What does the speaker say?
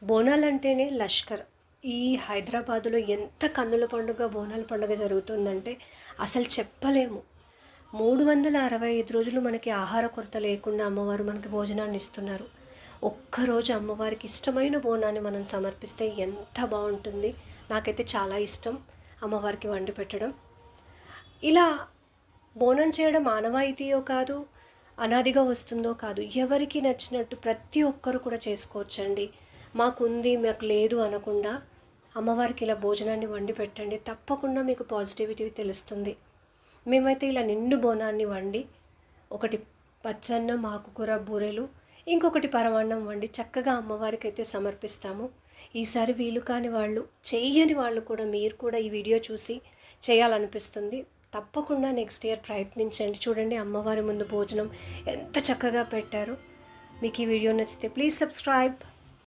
బోనాలంటేనే లష్కర్. ఈ హైదరాబాదులో ఎంత కన్నుల పండుగ, బోనాల పండుగ జరుగుతుందంటే అసలు చెప్పలేము. 365 రోజులు మనకి ఆహార కొరత లేకుండా అమ్మవారు మనకి భోజనాన్ని ఇస్తున్నారు. ఒక్కరోజు అమ్మవారికి ఇష్టమైన బోనాన్ని మనం సమర్పిస్తే ఎంత బాగుంటుంది. నాకైతే చాలా ఇష్టం అమ్మవారికి వండి పెట్టడం. ఇలా బోనం చేయడం ఆనవాయితీయో కాదు, అనాదిగా వస్తుందో కాదు, ఎవరికి నచ్చినట్టు ప్రతి ఒక్కరు కూడా చేసుకోవచ్చండి. మాకుంది మాకు లేదు అనకుండా అమ్మవారికి ఇలా భోజనాన్ని వండి పెట్టండి, తప్పకుండా మీకు పాజిటివిటీ తెలుస్తుంది. మేమైతే ఇలా నిండు బోనాన్ని వండి, ఒకటి పచ్చన్నం, ఆకుకూర, బూరెలు, ఇంకొకటి పరమాన్నం వండి చక్కగా అమ్మవారికి అయితే సమర్పిస్తాము. ఈసారి వీలు కాని వాళ్ళు, చెయ్యని వాళ్ళు కూడా మీరు కూడా ఈ వీడియో చూసి చేయాలనిపిస్తుంది. తప్పకుండా నెక్స్ట్ ఇయర్ ప్రయత్నించండి. చూడండి అమ్మవారి ముందు భోజనం ఎంత చక్కగా పెట్టారో. మీకు ఈ వీడియో నచ్చితే ప్లీజ్ సబ్స్క్రైబ్.